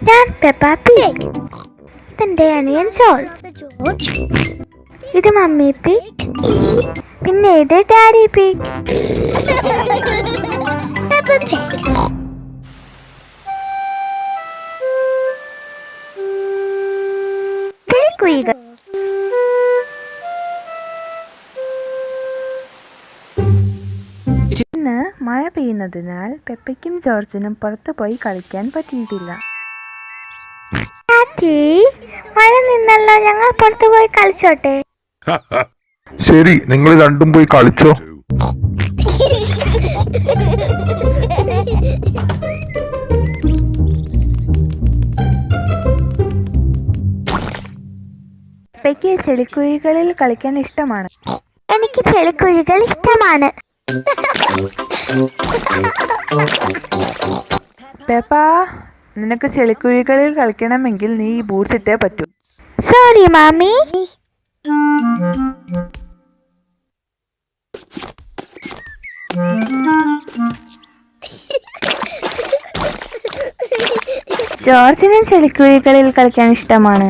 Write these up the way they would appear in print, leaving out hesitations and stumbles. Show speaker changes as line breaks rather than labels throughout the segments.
ഞാൻ Peppa pig. ഇതെന്റെ അനിയൻ ജോർജ്. ഇത് മമ്മി പിഗ്. പിന്നെ ഇത് ഡാഡി പിഗ്. കിളിക്കുയികൾ.
ഇന്ന് മഴ പെയ്യുന്നതിനാൽ പെപ്പയ്ക്കും ജോർജിനും പുറത്തു പോയി കളിക്കാൻ പറ്റിയിട്ടില്ല.
മഴ നിന്നല്ലോ, ഞങ്ങൾ പുറത്തു പോയി കളിച്ചോട്ടെ.
ശരി, നിങ്ങൾ രണ്ടും പോയി കളിച്ചോ.
പെപ്പയ്ക്ക് ചെളിക്കുഴികളിൽ കളിക്കാൻ ഇഷ്ടമാണ്.
എനിക്ക് ചെളിക്കുഴികൾ ഇഷ്ടമാണ്.
പെപ്പ, നിനക്ക് ചെളിക്കുഴികളിൽ കളിക്കണമെങ്കിൽ നീ ഈ ബൂട്ട്സ് ഇട്ടേ പറ്റൂ.
സോറി മാമി.
ജോർജിനും ചെളിക്കുഴികളിൽ കളിക്കാൻ ഇഷ്ടമാണ്.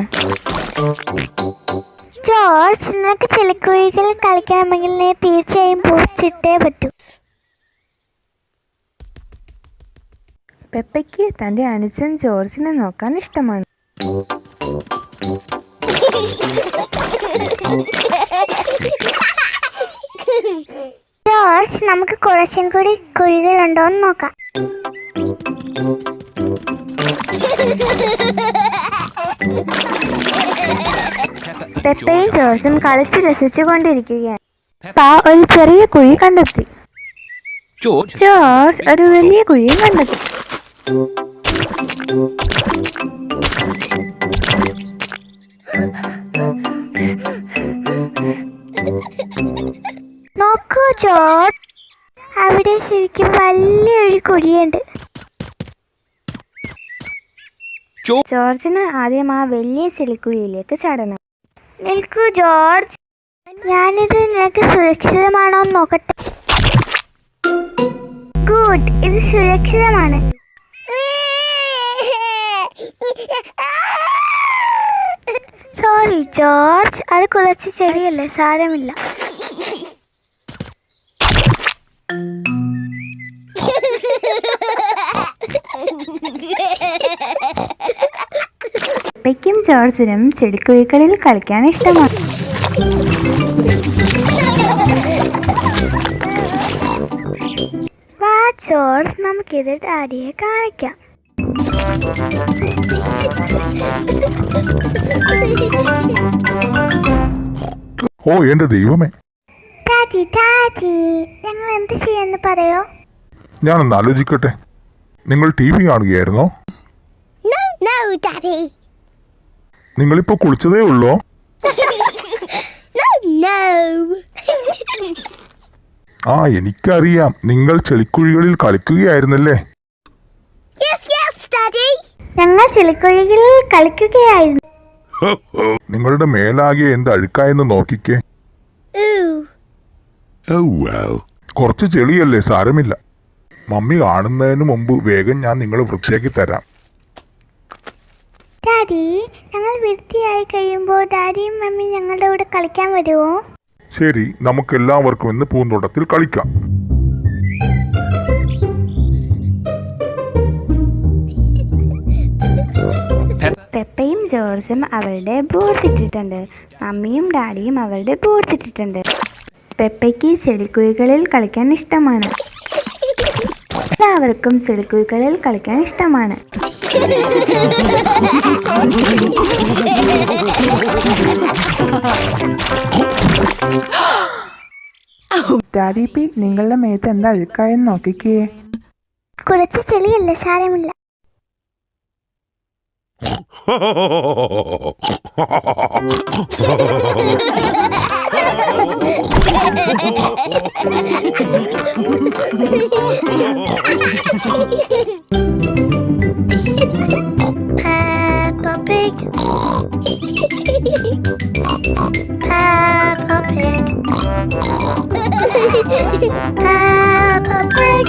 ജോർജ്, നിനക്ക് ചെളിക്കുഴികളിൽ കളിക്കണമെങ്കിൽ നീ തീർച്ചയായും ബൂട്ട്സ് ഇട്ടേ പറ്റൂ.
പെപ്പയ്ക്ക് തന്റെ അനുജൻ ജോർജിനെ നോക്കാൻ ഇഷ്ടമാണ്.
ജോർജ്, നമുക്ക് കുറച്ചും കൂടി കുഴികളുണ്ടോ എന്ന് നോക്കാം.
പെപ്പയും ജോർജും കളിച്ച് രസിച്ചു കൊണ്ടിരിക്കുകയാണ്. പെപ്പ ഒരു ചെറിയ കുഴി കണ്ടെത്തി. ജോർജ് ഒരു വലിയ കുഴി കണ്ടെത്തി.
നോക്കൂ ജോർജ്, അവിടെ ശരിക്കും വലിയൊരു കുഴിയുണ്ട്.
ജോർജിന് ആദ്യം ആ വലിയ ചെളിക്കുഴിയിലേക്ക് ചാടണം.
നിൽക്കൂ ജോർജ്, ഞാനിത് നിനക്ക് സുരക്ഷിതമാണോ എന്ന് നോക്കട്ടെ. ഗുഡ്, ഇത് സുരക്ഷിതമാണ്. സോറി ജോർജ്, അത് കുറച്ച് ചെടിയല്ലേ, സാരമില്ല.
പെപ്പയ്ക്കും ജോർജിനും ചെടിക്കുഴികളിൽ കളിക്കാൻ ഇഷ്ടമാണ്.
വാ ജോർജ്, നമുക്കിത് ഡാഡിയെ കാണിക്കാം.
ഓ എന്റെ ദൈവമേ.
ഡാഡി ഡാഡി, ഞങ്ങൾ എന്ത് ചെയ്യാന്ന് പറയോ?
ഞാനൊന്ന് ആലോചിക്കട്ടെ. നിങ്ങൾ TV കാണുകയായിരുന്നോ? നിങ്ങളിപ്പോ കുളിച്ചതേ ഉള്ളോ? ആ, എനിക്കറിയാം, നിങ്ങൾ ചെളിക്കുഴികളിൽ കളിക്കുകയായിരുന്നല്ലേ.
ഞങ്ങൾ ചെളിക്കുഴികളിൽ കളിക്കുകയായിരുന്നു.
നിങ്ങളുടെ മേലാകെ എന്ത് അഴുക്കായെന്ന് നോക്കിക്കേ. കുറച്ച് ചെളിയല്ലേ, സാരമില്ല. മമ്മി കാണുന്നതിന് മുമ്പ് വേഗം ഞാൻ നിങ്ങളെ വൃത്തിയാക്കി തരാം.
ഡാഡി, ഞങ്ങൾ വൃത്തിയായി കഴിയുമ്പോൾ ഡാഡിയും മമ്മിയും ഞങ്ങളുടെ കൂടെ കളിക്കാൻ വരുമോ?
ശരി, നമുക്ക് എല്ലാവർക്കും ഇന്ന് പൂന്തോട്ടത്തിൽ കളിക്കാം.
പെപ്പയും ജോർജും അവരുടെ ബൂട്ട്സ് ഇട്ടിട്ടുണ്ട്. മമ്മിയും ഡാഡിയും അവരുടെ ബൂട്ട്സ് ഇട്ടിട്ടുണ്ട്. പെപ്പയ്ക്ക് ചെളിക്കുഴികളിൽ കളിക്കാൻ ഇഷ്ടമാണ്. എല്ലാവർക്കും ചെളിക്കുഴികളിൽ കളിക്കാൻ ഇഷ്ടമാണ്. ഡാഡി പിഗ്, നിങ്ങളുടെ മേത്ത് എന്താ അഴുക്കായെന്ന് നോക്കിക്കേ.
കുറച്ച് ചെളിയല്ലേ, സാരമില്ല. Peppa Pig. Peppa Pig. Peppa Pig.